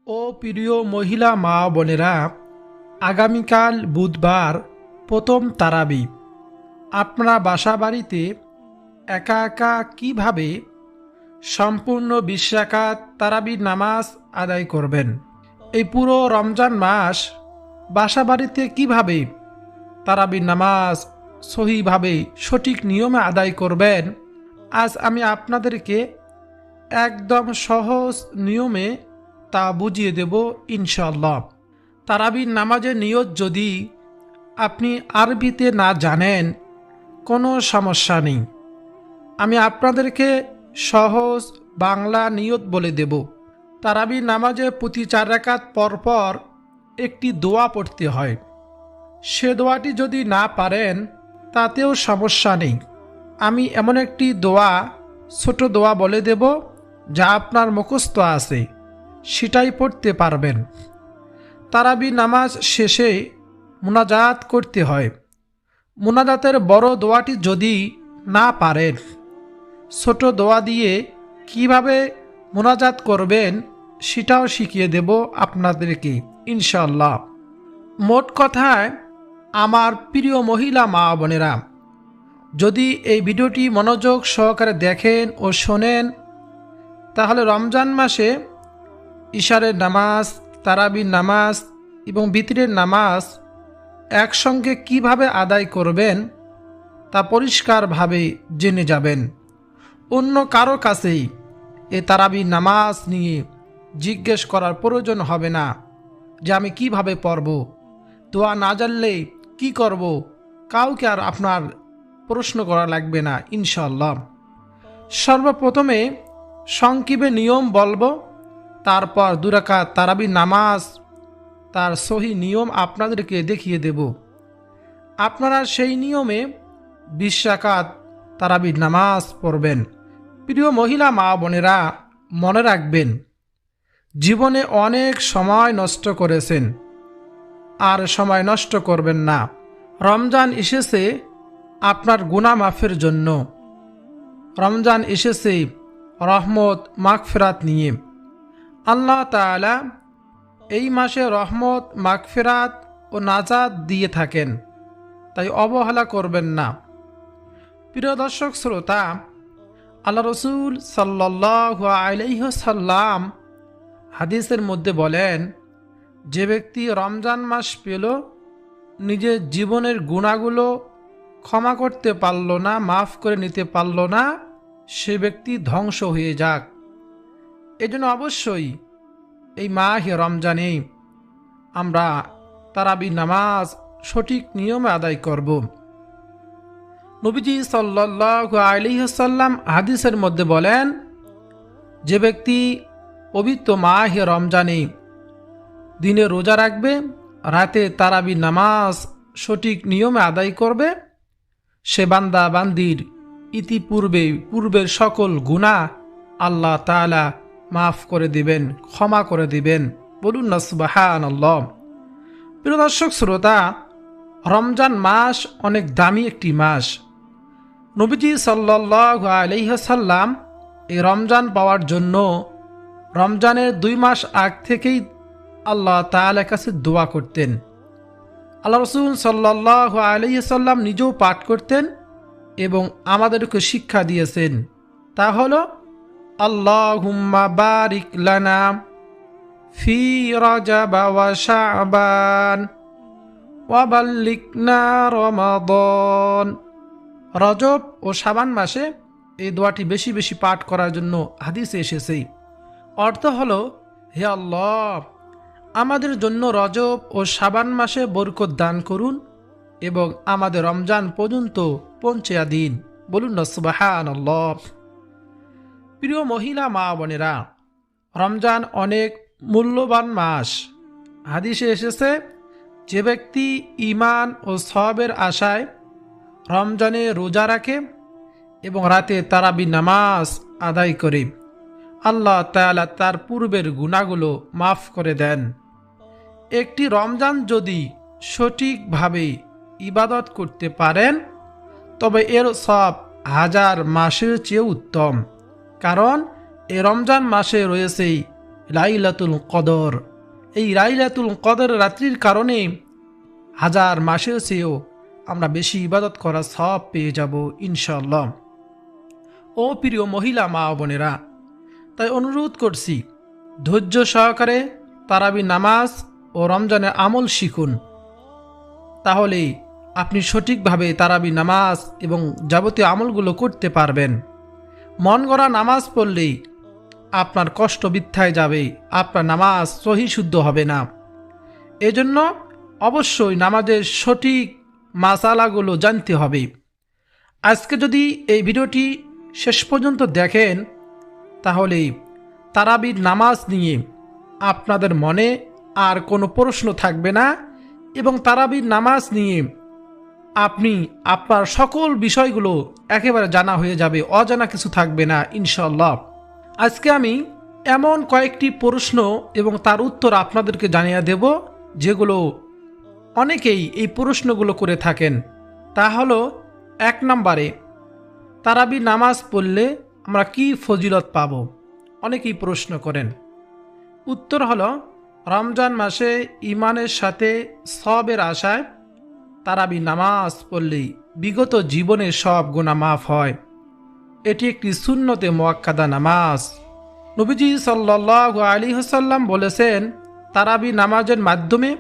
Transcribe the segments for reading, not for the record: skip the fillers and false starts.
ও প্রিয় মহিলা মা বোনেরা, আগামীকাল বুধবার প্রথম তারাবি। আপনারা বাসা বাড়িতে একা একা কিভাবে সম্পূর্ণ 20 রাকাত তারাবির নামাজ আদায় করবেন? এই পুরো রমজান মাস বাসা বাড়িতে কিভাবে তারাবির নামাজ সহিভাবে সঠিক নিয়মে আদায় করবেন, আজ আমি আপনাদেরকে একদম সহজ নিয়মে তা বুঝিয়ে দেব ইনশাআল্লাহ। তারাবির নামাজের নিয়ত যদি আপনি আরবিতে না জানেন, কোনো সমস্যা নেই, আমি আপনাদেরকে সহজ বাংলা নিয়ত বলে দেব। তারাবির নামাজে প্রতি 4 রাকাত পরপর একটি দোয়া পড়তে হয়। সে দোয়াটি যদি না পারেন তাতেও সমস্যা নেই, আমি এমন একটি দোয়া, ছোট দোয়া বলে দেব যা আপনার মুখস্থ আছে, সেটাই পড়তে পারবেন। তারাবি নামাজ শেষে মুনাজাত করতে হয়। মুনাজাতের বড় দোয়াটি যদি না পারেন, ছোট দোয়া দিয়ে কিভাবে মুনাজাত করবেন সেটাও শিখিয়ে দেব আপনাদেরকে ইনশাআল্লাহ। মোট কথায় আমার প্রিয় মহিলা মা বোনেরা, যদি এই ভিডিওটি মনোযোগ সহকারে দেখেন ও শোনেন, তাহলে রমজান মাসে ইশারের নামাজ, তারাবির নামাজ এবং বিতরের নামাজ একসঙ্গে কিভাবে আদায় করবেন তা পরিষ্কারভাবে জেনে যাবেন। অন্য কারো কাছেই এ তারাবির নামাজ নিয়ে জিজ্ঞেস করার প্রয়োজন হবে না যে আমি কিভাবে পড়ব, দোয়া না জানলে কি করব, কাউকে আর আপনার প্রশ্ন করা লাগবে না ইনশাআল্লাহ। সর্বপ্রথমে সংক্ষেপে নিয়ম বলবো, তারপর 2 রাকাত তারাবির নামাজ তার সহি নিয়ম আপনাদেরকে দেখিয়ে দেব। আপনারা সেই নিয়মে 20 রাকাত তারাবির নামাজ পড়বেন। প্রিয় মহিলা মা বোনেরা, মনে রাখবেন, জীবনে অনেক সময় নষ্ট করেছেন, আর সময় নষ্ট করবেন না। রমজান এসেছে আপনার গুনাহ মাফের জন্য। রমজান এসেছে রহমত মাগফিরাত নিয়ে। আল্লাহ তাআলা এই মাসে রহমত মাগফিরাত ও নাজাত দিয়ে থাকেন, তাই অবহেলা করবেন না। প্রিয় দর্শক শ্রোতা, আল্লাহ রসুল সাল্লাল্লাহু আলাইহি ওয়াসাল্লাম হাদিসের মধ্যে বলেন, যে ব্যক্তি রমজান মাস পেল, নিজের জীবনের গুনাহগুলো ক্ষমা করতে পারল না, মাফ করে নিতে পারল না, সে ব্যক্তি ধ্বংস হয়ে যাক। এজন্য অবশ্যই এই মাহে রমজানে আমরা তারাবি নামাজ সঠিক নিয়মে আদায় করব। নবীজি সাল্লাল্লাহু আলাইহি ওয়াসাল্লাম হাদিসের মধ্যে বলেন, যে ব্যক্তি পবিত্র মাহে রমজানে দিনে রোজা রাখবে, রাতে তারাবি নামাজ সঠিক নিয়মে আদায় করবে, সে বান্দা বান্দির পূর্বের সকল গুনাহ আল্লাহ তাআলা মাফ করে দিবেন, ক্ষমা করে দিবেন। বলুন না সুবহানাল্লাহ। প্রিয় দর্শক শ্রোতা, রমজান মাস অনেক দামি একটি মাস। নবীজি সাল্লাল্লাহু আলাইহি ওয়াসাল্লাম এই রমজান পাওয়ার জন্য রমজানের 2 মাস আগ থেকেই আল্লাহ তাআলার কাছে দোয়া করতেন। আল্লাহ রাসূল সাল্লাল্লাহু আলাইহি ওয়াসাল্লাম নিজেও পাঠ করতেন এবং আমাদেরকে শিক্ষা দিয়েছেন। তা হলো, আল্লাহুম্মা বারিক লানা ফি রাজাব ওয়া শাবান ওয়া বাল্লিগনা রমাদান। রজব ও শাবান মাসে এই দোয়াটি বেশি বেশি পাঠ করার জন্য হাদিসে এসেছে। অর্থ হলো, হে আল্লাহ, আমাদের জন্য রজব ও শাবান মাসে বরকত দান করুন এবং আমাদের রমজান পর্যন্ত পৌঁছে দিন। বলুন না সুবহানাল্লাহ। প্রিয় মহিলা মা বোনেরা, রমজান অনেক মূল্যবান মাস। হাদিসে এসেছে, যে ব্যক্তি ঈমান ও সওয়াবের আশায় রমজানে রোজা রাখে এবং রাতে তারাবি নামাজ আদায় করে, আল্লাহ তাআলা তার পূর্বের গুনাহগুলো মাফ করে দেন। একটি রমজান যদি সঠিকভাবে ইবাদত করতে পারেন, তবে এর সওয়াব 1000 মাসের চেয়ে উত্তম। কারণ এই রমজান মাসে রয়েছে লাইলাতুল কদর। এই লাইলাতুল কদর রাত্রির কারণে হাজার মাসের চেয়েও আমরা বেশি ইবাদত করার সওয়াব পেয়ে যাব ইনশাআল্লাহ। ও প্রিয় মহিলা মা ও বোনেরা, তাই অনুরোধ করছি, ধৈর্য সহকারে তারাবি নামাজ ও রমজানের আমল শিখুন। তাহলে আপনি সঠিকভাবে তারাবি নামাজ এবং যাবতীয় আমলগুলো করতে পারবেন। মন গড়া নামাজ পড়লেই আপনার কষ্ট বৃথায় যাবে, আপনার নামাজ সহি শুদ্ধ হবে না। এজন্য অবশ্যই নামাজের সঠিক মাসালাগুলো জানতে হবে। আজকে যদি এই ভিডিওটি শেষ পর্যন্ত দেখেন, তাহলে তারাবির নামাজ নিয়ে আপনাদের মনে আর কোনো প্রশ্ন থাকবে না এবং তারাবির নামাজ নিয়ে আপনি আপনার সকল বিষয়গুলো একেবারে জানা হয়ে যাবে, অজানা কিছু থাকবে না ইনশাআল্লাহ। আজকে আমি এমন কয়েকটি প্রশ্ন এবং তার উত্তর আপনাদেরকে জানিয়ে দেব, যেগুলো অনেকেই এই প্রশ্নগুলো করে থাকেন। তা হলো, 1 নম্বরে, তারাবি নামাজ পড়লে আমরা কি ফজিলত পাব? অনেকেই প্রশ্ন করেন। উত্তর হলো, রমজান মাসে ঈমানের সাথে সওয়াবের আশায় তারাবি নামাজ পড়লেই বিগত জীবনের সব গুনাহ মাফ হয়। এটি একটি সুন্নতে মুআক্কাদা নামাজ। নবীজি সাল্লাল্লাহু আলাইহি ওয়াসাল্লাম বলেছেন, তারাবি নামাজের মাধ্যমে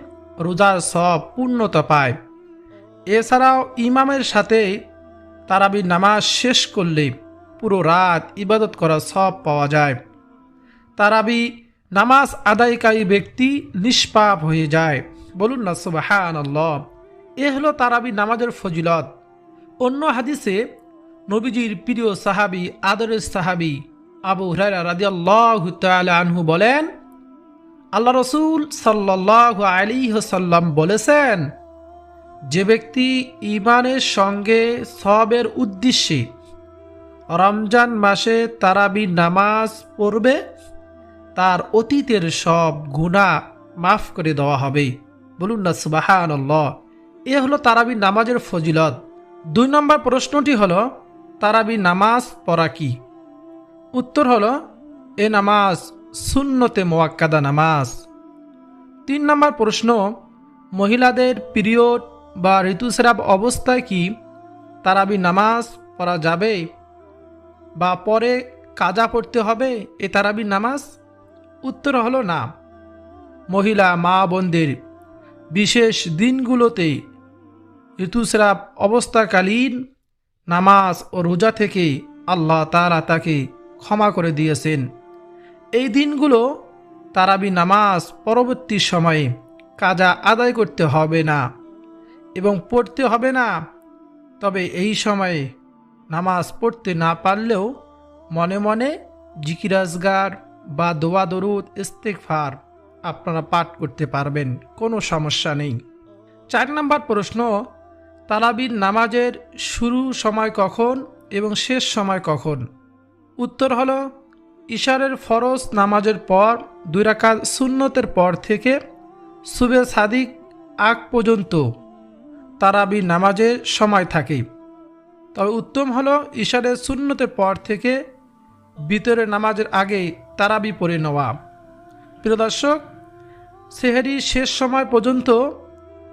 রোজার সওয়াব পূর্ণতা পায়। এছাড়াও ইমামের সাথে তারাবি নামাজ শেষ করলে পুরো রাত ইবাদত করার সওয়াব পাওয়া যায়। তারাবি নামাজ আদায়কারী ব্যক্তি নিষ্পাপ হয়ে যায়। বলুন না সুবহানাল্লাহ। এ হলো তারাবি নামাজের ফজিলত। অন্য হাদিসে নবীজির প্রিয় সাহাবী, আদরের সাহাবী আবু হুরায়রা রাদিয়াল্লাহু তাআলা আনহু বলেন, আল্লাহ রাসূল সাল্লাল্লাহু আলাইহি ওয়াসাল্লাম বলেছেন, যে ব্যক্তি ঈমানের সঙ্গে সওয়াবের উদ্দেশ্যে রমজান মাসে তারাবি নামাজ পড়বে, তার অতীতের সব গুনাহ মাফ করে দেওয়া হবে। বলুন না সুবহানাল্লাহ। এ হলো তারাবি নামাজের ফজিলত। 2 নম্বর প্রশ্নটি হলো, তারাবি নামাজ পড়া কি? উত্তর হলো, এ নামাজ সুন্নতে মুআক্কাদা নামাজ। 3 নম্বর প্রশ্ন, মহিলাদের পিরিয়ড বা ঋতুস্রাব অবস্থায় কি তারাবি নামাজ পড়া যাবে বা পরে কাজা পড়তে হবে এ তারাবি নামাজ? উত্তর হলো না। মহিলা মা বোনদের বিশেষ দিনগুলোতে ঋতুস্রাব অবস্থাকালীন নামাজ ও রোজা থেকে আল্লাহ তাআলা তাকে ক্ষমা করে দিয়েছেন। এই দিনগুলো তারাবি নামাজ পরবর্তী সময়ে কাজা আদায় করতে হবে না এবং পড়তে হবে না। তবে এই সময়ে নামাজ পড়তে না পারলেও মনে মনে জিকির আজগার বা দোয়া দরুদ ইস্তেগফার আপনারা পাঠ করতে পারবেন, কোনো সমস্যা নেই। 4 নম্বর প্রশ্ন, তারাবির নামাজের শুরু সময় কখন এবং শেষ সময় কখন? উত্তর হলো, ইশারের ফরজ নামাজের পর 2 রাকাত সুন্নতের পর থেকে সুবে সাদিক আগ পর্যন্ত তারাবি নামাজের সময় থাকে। তবে উত্তম হলো ইশারের সুন্নতের পর থেকে ভিতরে নামাজের আগে তারাবি পড়ে নেওয়া। প্রিয় দর্শক, সেহরি শেষ সময় পর্যন্ত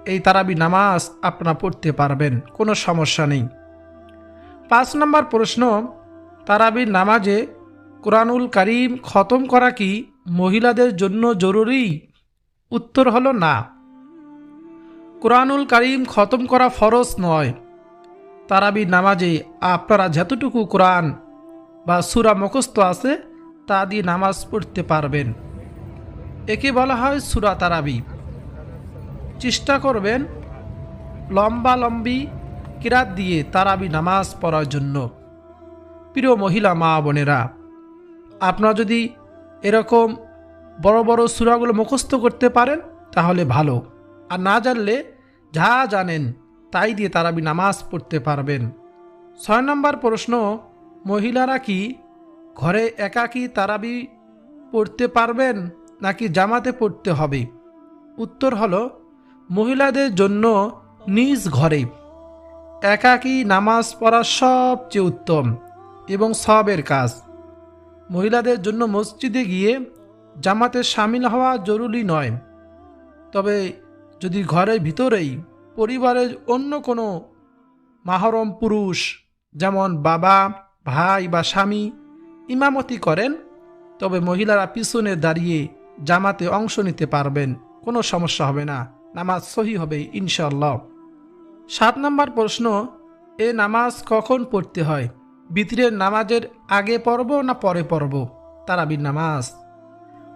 এই তারাবি নামাজ আপনারা পড়তে পারবেন, কোনো সমস্যা নেই। 5 নম্বর প্রশ্ন, তারাবির নামাজে কোরআনুল কারীম খতম করা কি মহিলাদের জন্য জরুরি? উত্তর হলো না। কোরআনুল কারীম খতম করা ফরজ নয়। তারাবির নামাজে আপনারা যতটুকু কোরআন বা সূরা মুখস্থ আছে তা দিয়ে নামাজ পড়তে পারবেন। একে বলা হয় সূরা তারাবি। চেষ্টা করবেন লম্বি কিরাত দিয়ে তারাবি নামাজ পড়ার জন্য। প্রিয় মহিলা মা বোনেরা, আপনারা যদি এরকম বড় বড় সূরাগুলো মুখস্থ করতে পারেন তাহলে ভালো, আর না জানলে যা জানেন তাই দিয়ে তারাবি নামাজ পড়তে পারবেন। 6 নম্বর প্রশ্ন, মহিলারা কি ঘরে একাকী তারাবি পড়তে পারবেন নাকি জামাতে পড়তে হবে? উত্তর হলো, মহিলাদের জন্য নিজ ঘরে একাকী নামাজ পড়া সবচেয়ে উত্তম এবং সওয়াবের কাজ। মহিলাদের জন্য মসজিদে গিয়ে জামাতে শামিল হওয়া জরুরি নয়, তবে যদি ঘরের ভিতরেই পরিবারের অন্য কোনো মাহরম পুরুষ যেমন বাবা, ভাই বা স্বামী ইমামতি করেন, তবে মহিলারা পিছনে দাঁড়িয়ে জামাতে অংশ নিতে পারবেন, কোনো সমস্যা হবে না, নামাজ সহি হবে ইনশাআল্লাহ। 7 নম্বর প্রশ্ন, এ নামাজ কখন পড়তে হয়? বিতরের নামাজের আগে পড়ব না পরে পড়ব তারাবির নামাজ?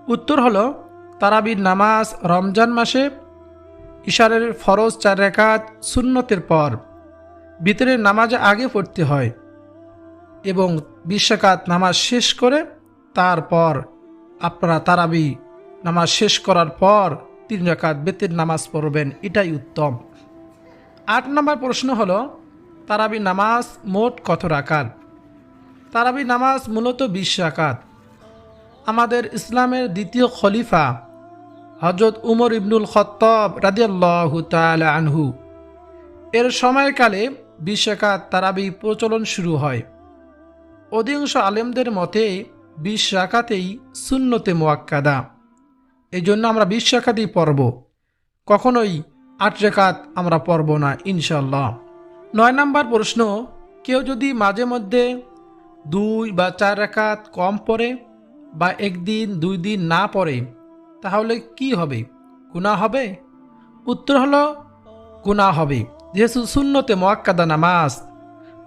উত্তর হলো, তারাবির নামাজ রমজান মাসে ইশারের ফরজ 4 রাকাত সুন্নতের পর বিতরের নামাজে আগে পড়তে হয় এবং 20 রাকাত নামাজ শেষ করে তারপর আপনারা তারাবি নামাজ শেষ করার পর 3 রাকাত বেতের নামাজ পড়বেন, এটাই উত্তম। 8 নম্বর প্রশ্ন হলো, তারাবি নামাজ মোট কত রাকাত? তারাবি নামাজ মূলত 20 রাকাত। আমাদের ইসলামের দ্বিতীয় খলিফা হযরত উমর ইবনুল খাত্তাব রাদিয়াল্লাহু তাআলা আনহু এর সময়কালে 20 রাকাত তারাবি প্রচলন শুরু হয়। অধিকাংশ আলেমদের মতে 20 রাকাতেই সুন্নতে মুআক্কাদা, এই জন্য আমরা 20 রাকাতই পড়ব, কখনোই 8 রাকাত আমরা পড়ব না ইনশাআল্লাহ। 9 নম্বর প্রশ্ন, কেউ যদি মাঝে মধ্যে 2 বা 4 রাকাত কম পড়ে বা একদিন 2 দিন না পড়ে, তাহলে কি হবে? গুনাহ হবে? উত্তর হলো, গুনাহ হবে, যেহেতু সুন্নতে মুআক্কাদা নামাজ।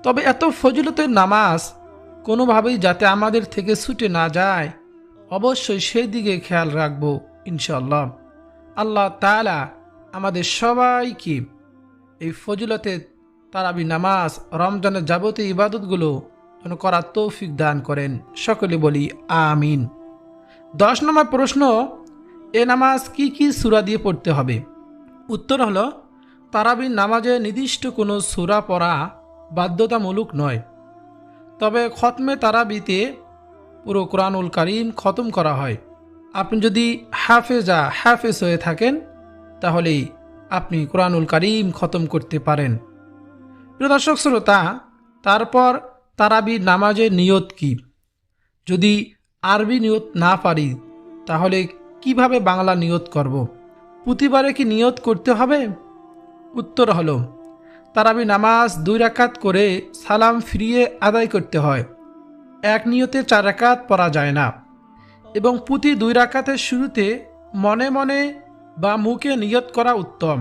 তবে এত ফজিলতের নামাজ কোনোভাবেই যাতে আমাদের থেকে ছুটে না যায়, অবশ্যই সেই দিকে খেয়াল রাখব ইনশাআল্লাহ। আল্লাহ তাআলা আমাদের সবাইকে এই ফজিলতের তারাবি নামাজ, রমজানের যাবতীয় ইবাদতগুলো যেন করার তৌফিক দান করেন, সকলে বলি আমিন। 10 নম্বর প্রশ্ন, এ নামাজ কি কি সূরা দিয়ে পড়তে হবে? উত্তর হলো, তারাবির নামাজে নির্দিষ্ট কোনো সূরা পড়া বাধ্যতামূলক নয়, তবে খতমে তারাবিতে পুরো কোরআনুল কারীম খতম করা হয়। আপনি যদি হাফেজ হয়ে থাকেন, তাহলে আপনি কোরআনুল কারীম খতম করতে পারেন। প্রিয় দর্শক শ্রোতা, তারপর তারাবির নামাজের নিয়ত কি? যদি আরবি নিয়ত না পারি, তাহলে কিভাবে বাংলা নিয়ত করব? প্রতিবারে কি নিয়ত করতে হবে? উত্তর হলো, তারাবি নামাজ 2 রাকাত করে সালাম ফিরিয়ে আদায় করতে হয়। এক নিয়তে 4 রাকাত পড়া যায় না এবং প্রতি 2 রাকাতের শুরুতে মনে মনে বা মুখে নিয়ত করা উত্তম।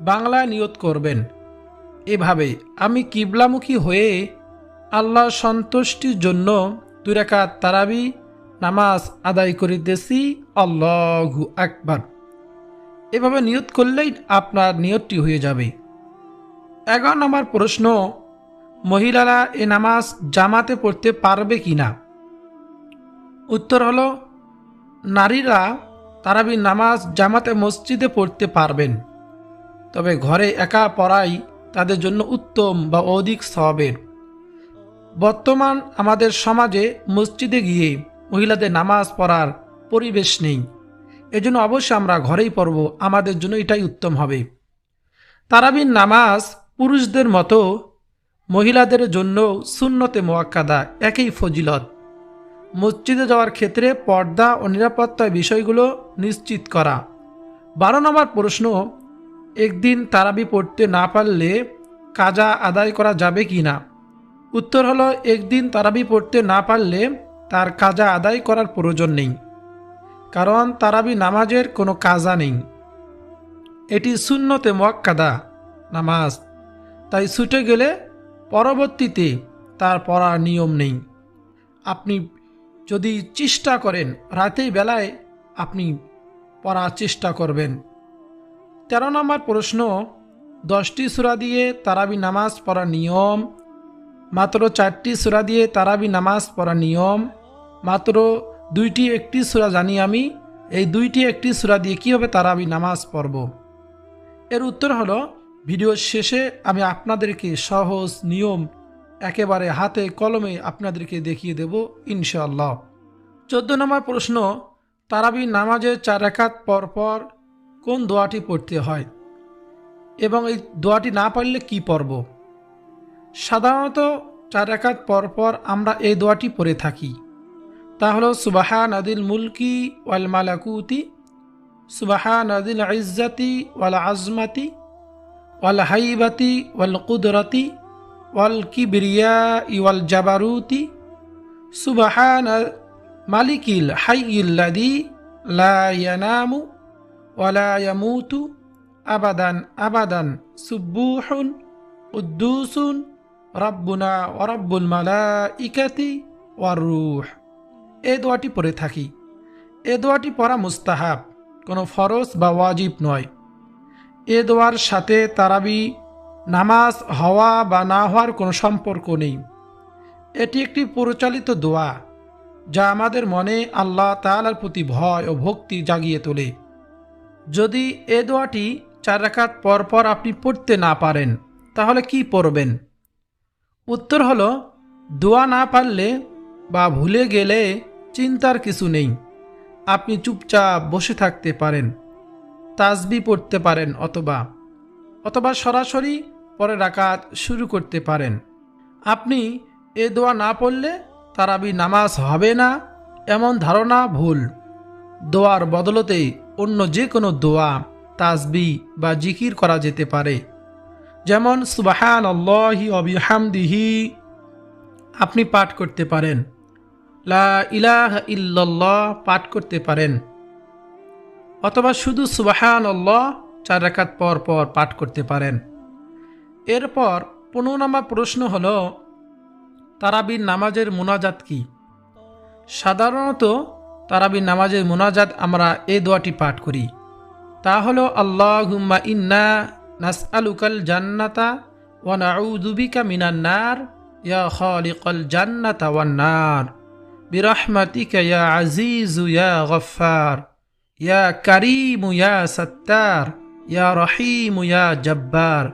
বাংলায় নিয়ত করবেন এভাবে, আমি কিবলামুখী হয়ে আল্লাহর সন্তুষ্টির জন্য 2 রাকাত তারাবি নামাজ আদায় করিতেছি, আল্লাহু আকবার। এভাবে নিয়ত করলেই আপনার নিয়তটি হয়ে যাবে। 11 নম্বর প্রশ্ন, মহিলারা এ নামাজ জামাতে পড়তে পারবে কিনা? উত্তর হলো, নারীরা তারাবির নামাজ জামাতে মসজিদে পড়তে পারবেন, তবে ঘরে একা পড়াই তাদের জন্য উত্তম বা অধিক সওয়াবের। বর্তমান আমাদের সমাজে মসজিদে গিয়ে মহিলাদের নামাজ পড়ার পরিবেশ নেই, এজন্য অবশ্যই আমরা ঘরেই পড়ব, আমাদের জন্য এটাই উত্তম হবে। তারাবির নামাজ পুরুষদের মতো মহিলাদের জন্য সুন্নতে মুআক্কাদা, একই ফজিলত। মসজিদে যাওয়ার ক্ষেত্রে পর্দা ও নিরাপত্তার বিষয়গুলো নিশ্চিত করা। 12 নম্বর প্রশ্ন, একদিন তারাবি পড়তে না পারলে কাজা আদায় করা যাবে কি না? উত্তর হলো, একদিন তারাবি পড়তে না পারলে তার কাজা আদায় করার প্রয়োজন নেই, কারণ তারাবি নামাজের কোনো কাজা নেই, এটি সুন্নতে মুআক্কাদা নামাজ, তাই ছুটে গেলে পরবর্তীতে তার পড়ার নিয়ম নেই। আপনি যদি চেষ্টা করেন, রাতের বেলায় আপনি পড়ার চেষ্টা করবেন। 13 নম্বর প্রশ্ন, 10টি সূরা দিয়ে তারাবি নামাজ পড়ার নিয়ম, মাত্র 4টি সূরা দিয়ে তারাবি নামাজ পড়ার নিয়ম, মাত্র 2টি একটি সূরা জানি আমি, এই 2টি একটি সূরা দিয়ে কীভাবে তারাবি নামাজ পড়ব? এর উত্তর হলো, ভিডিওর শেষে আমি আপনাদেরকে সহজ নিয়ম একেবারে হাতে কলমে আপনাদেরকে দেখিয়ে দেব ইনশাআল্লাহ। 14 নম্বর প্রশ্ন, তারাবি নামাজের 4 রাকাত পর পর কোন দোয়াটি পড়তে হয় এবং এই দোয়াটি না পারলে কি পড়ব? সাধারণত 4 রাকাত পর পর আমরা এই দোয়াটি পড়ে থাকি, তা হলো সুবহানাদিল মুলকি ওয়াল মালাকুতি, সুবহানাদিল ইজ্জাতি ওয়াল আজমাতি ওয়াল হাইবাতি ওয়াল কুদরতি ওয়াল কিবরিয়া ওয়াল জাবারুতি, সুবহান মালিকিল হাইয়িল্লাযী লা ইয়ানামু ওয়া লা ইয়ামুতু আবাদান আবাদান, সুব্বুহুন কুদ্দুসুন রাব্বুনা ওয়া রাব্বুল মালাইকাতি ওয়ার রূহ। এই দোয়াটি পড়ে থাকি। এ দোয়াটি পড়া মুস্তাহাব, কোনো ফরজ বা ওয়াজিব নয়। এ দোয়ার সাথে তারাবি নামাজ হওয়া বা না হওয়ার কোনো সম্পর্ক নেই। এটি একটি পরিচালিত দোয়া যা আমাদের মনে আল্লাহ তাআলার প্রতি ভয় ও ভক্তি জাগিয়ে তোলে। যদি এ দোয়াটি 4 রাকাত পর পর আপনি পড়তে না পারেন তাহলে কি পড়বেন? উত্তর হলো, দোয়া না পারলে বা ভুলে গেলে চিন্তার কিছু নেই। আপনি চুপচাপ বসে থাকতে পারেন, তাসবিহ পড়তে পারেন, অথবা সরাসরি পরের রাকাত শুরু করতে পারেন। আপনি এ দোয়া না পড়লে তারাবি নামাজ হবে না এমন ধারণা ভুল। দোয়ার বদলতে অন্য যে কোনো দোয়া, তাসবিহ বা জিকির করা যেতে পারে। যেমন সুবহানাল্লাহি ওয়া বিহামদিহি আপনি পাঠ করতে পারেন, লা ইলাহা ইল্লাল্লাহ পাঠ করতে পারেন, অথবা শুধু সুবহানাল্লাহ 4 রাকাত পর পর পাঠ করতে পারেন। এরপর 15 নম্বর প্রশ্ন হলো, তারাবির নামাজের মুনাজাত কি? সাধারণত তারাবির নামাজের মুনাজাত আমরা এই দোয়াটি পাঠ করি। তা হলো, আল্লাহুম্মা ইন্না নাসআলুকাল জান্নাতা ওয়া নাউযু বিকা মিনান নার ইয়া খালিকাল জান্নাতা ওয়ান নার বিরহমাতিকা ইয়া আজিজু ইয়া গফফার ইয়া কারীমু ইয়া সাত্তার ইয়া রহিমু ইয়া জব্বার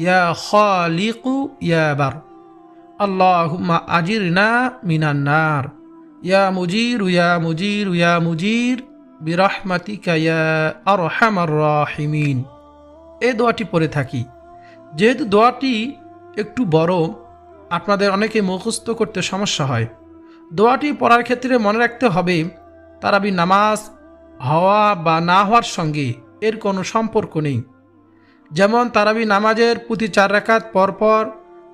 ইয়া খালিকু ইয়া বার। আল্লাহুম্মা আজিরনা মিনান নার ইয়া মুজিরু ইয়া মুজিরু ইয়া মুজির বিরহমাতিকা ইয়া আরহামার রাহিমিন। এই দোয়াটি পড়ে থাকি। যেহেতু দোয়াটি একটু বড়, আপনাদের অনেকে মুখস্থ করতে সমস্যা হয়। দোয়াটি পড়ার ক্ষেত্রে মনে রাখতে হবে, তারাবি নামাজ হওয়া বা না হওয়ার সঙ্গে এর কোনো সম্পর্ক নেই। যেমন তারাবি নামাজের প্রতি 4 রাকাত পর পর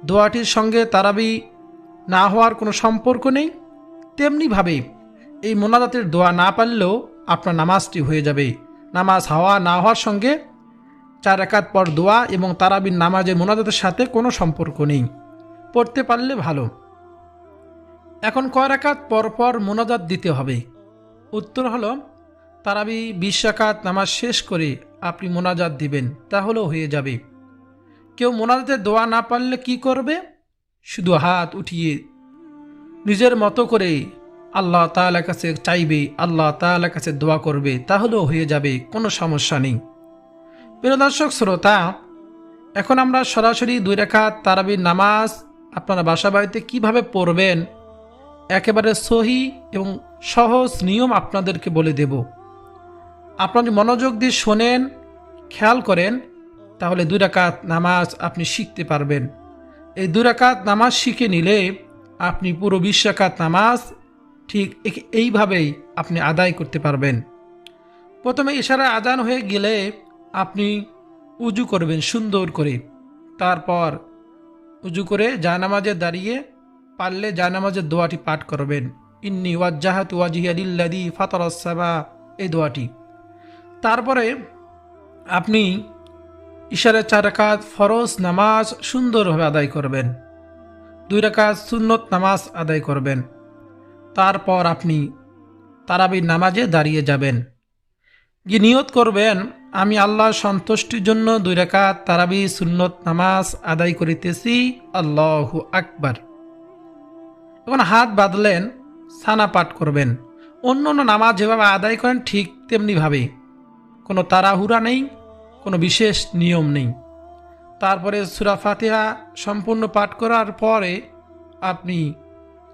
দোয়াটির সঙ্গে তারাবি না হওয়ার কোনো সম্পর্ক নেই, তেমনিভাবে এই মোনাজাতের দোয়া না পারলেও আপনার নামাজটি হয়ে যাবে। নামাজ হওয়া না হওয়ার সঙ্গে 4 রাকাত পর দোয়া এবং তারাবির নামাজের মোনাজাতের সাথে কোনো সম্পর্ক নেই, পড়তে পারলে ভালো। এখন কয় রাকাত পর পর মোনাজাত দিতে হবে? উত্তর হলো, তারাবি 20 রাকাত নামাজ শেষ করে আপনি মোনাজাত দিবেন, তাহলেও হয়ে যাবে। কেউ মোনাজাতের দোয়া না পারলে কি করবে? শুধু হাত উঠিয়ে নিজের মতো করে আল্লাহ তাআলার কাছে চাইবে, আল্লাহ তাআলার কাছে দোয়া করবে, তাহলেও হয়ে যাবে, কোনো সমস্যা নেই। প্রিয় দর্শক শ্রোতা, এখন আমরা সরাসরি 2 রাকাত তারাবির নামাজ আপনারা বাসা বাড়িতে কীভাবে পড়বেন একেবারে সহি এবং সহজ নিয়ম আপনাদেরকে বলে দেব। আপনারা মনোযোগ দিয়ে শোনেন, খেয়াল করেন, তাহলে 2 রাকাত নামাজ আপনি শিখতে পারবেন। এই 2 রাকাত নামাজ শিখে নিলে আপনি পুরো 20 রাকাত নামাজ ঠিক এইভাবেই আপনি আদায় করতে পারবেন। প্রথমে ইশারা আজান হয়ে গেলে আপনি উজু করবেন সুন্দর করে। তারপর উজু করে জায়নামাজে দাঁড়িয়ে পারলে জায়নামাজের দোয়াটি পাঠ করবেন, ইন্নী ওয়াজ্জাহাতু ওয়াজহিয়া লিল্লাযী ফাতারাস সামা, এই দোয়াটি। তারপরে আপনি ইশারে 4 রাকাত ফরজ নামাজ সুন্দরভাবে আদায় করবেন, 2 রাকাত সুন্নত নামাজ আদায় করবেন। তারপর আপনি তারাবির নামাজে দাঁড়িয়ে যাবেন, গিয়ে নিয়ত করবেন, আমি আল্লাহর সন্তুষ্টির জন্য 2 রাকাত তারাবি সুন্নত নামাজ আদায় করিতেছি, আল্লাহু আকবার। এখন হাত বাঁধলেন, সানা পাঠ করবেন। অন্য অন্য নামাজ যেভাবে আদায় করেন ঠিক তেমনিভাবে, কোনো তাড়াহুড়া নেই, কোনো বিশেষ নিয়ম নেই। তারপরে সূরা ফাতিহা সম্পূর্ণ পাঠ করার পরে আপনি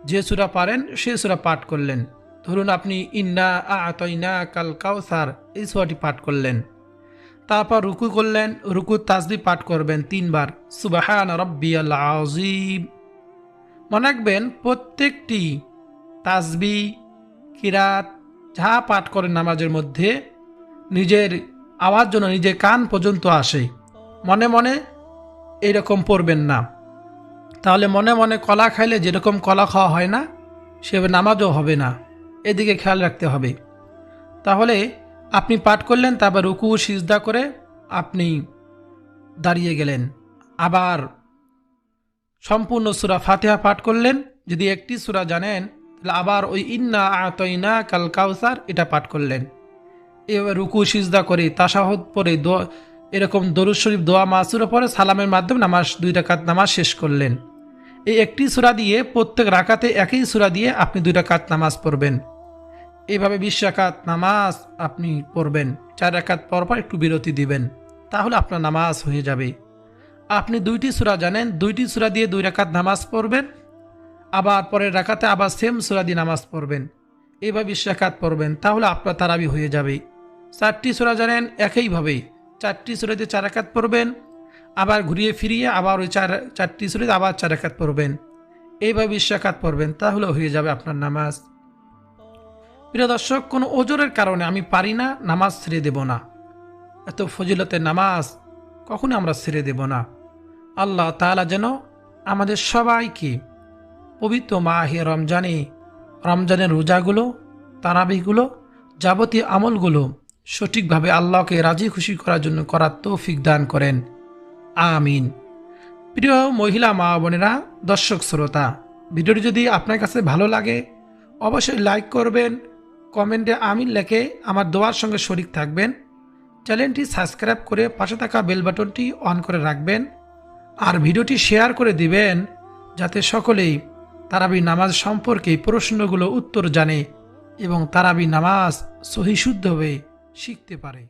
যে সূরা পারেন সে সূরা পাঠ করলেন। ধরুন আপনি ইন্না আ'তাইনাকাল কাউসার এই সূরাটি পাঠ করলেন। তারপর রুকু করলেন, রুকুর তাসবিহ পাঠ করবেন 3 বার, সুবহান রাব্বিয়াল আযীম। মনে রাখবেন প্রত্যেকটি তাসবিহ কিরাত যা পাঠ করেন নামাজের মধ্যে নিজের আওয়াজ যেন নিজের কান পর্যন্ত আসে, মনে মনে এইরকম পড়বেন না। তাহলে মনে মনে কলা খাইলে যেরকম কলা খাওয়া হয় না, সেভাবে নামাজও হবে না। এদিকে খেয়াল রাখতে হবে। তাহলে আপনি পাঠ করলেন, তারপর রুকু সিজদা করে আপনি দাঁড়িয়ে গেলেন, আবার সম্পূর্ণ সূরা ফাতিহা পাঠ করলেন। যদি একটি সূরা জানেন তাহলে আবার ওই ইন্না আতাইনা কাল কাউসার এটা পাঠ করলেন। এবার রুকু সিজদা করে তাশাহুদ পরে এরকম দরুদ শরীফ দোয়া মাসুরা পরে সালামের মাধ্যমে নামাজ 2 রাকাত নামাজ শেষ করলেন। এই একটি সূরা দিয়ে প্রত্যেক রাকাতে একই সূরা দিয়ে আপনি 2 রাকাত নামাজ পড়বেন। এইভাবে 20 রাকাত নামাজ আপনি পড়বেন। 4 রাকাত পর পর একটু বিরতি দিবেন, তাহলে আপনার নামাজ হয়ে যাবে। আপনি 2টি সূরা জানেন, 2টি সূরা দিয়ে 2 রাকাত নামাজ পড়বেন, আবার পরের রাকাতে আবার সেম সূরা দিয়ে নামাজ পড়বেন। এইভাবে 20 রাকাত পড়বেন, তাহলে আপনার তারাবি হয়ে যাবে। 4টি সূরা জানেন, একইভাবে 4টি সূরা দিয়ে 4 রাকাত পড়বেন, আবার ঘুরিয়ে ফিরিয়ে আবার ওই 4টি সূরা দিয়ে আবার 4 রাকাত পড়বেন। এইভাবে 20 রাকাত পড়বেন, তাহলে হয়ে যাবে আপনার নামাজ। প্রিয় দর্শক, কোনো ওজরের কারণে আমি পারি না, নামাজ ছেড়ে দেব না। এত ফজিলতের নামাজ কখনো আমরা ছেড়ে দেব না। আল্লাহ তাআলা যেন আমাদের সবাইকে পবিত্র মাহে রমজানের রোজাগুলো, তারাবিগুলো, যাবতীয় আমলগুলো সঠিকভাবে আল্লাহকে রাজি খুশি করার জন্য করার তৌফিক দান করেন, আমিন। প্রিয় মহিলা মা বোনেরা, দর্শক শ্রোতা, ভিডিওটি যদি আপনার কাছে ভালো লাগে অবশ্যই লাইক করবেন, কমেন্টে আমিন লিখে আমার দোয়ার সঙ্গে শরিক থাকবেন। চ্যানেলটি সাবস্ক্রাইব করে পাশে থাকা বেল বাটনটি অন করে রাখবেন, আর ভিডিওটি শেয়ার করে দিবেন যাতে সকলেই তারাবি নামাজ সম্পর্কে প্রশ্নগুলো উত্তর জানে এবং তারাবি নামাজ সহিশুদ্ধভাবে শিখতে পারে।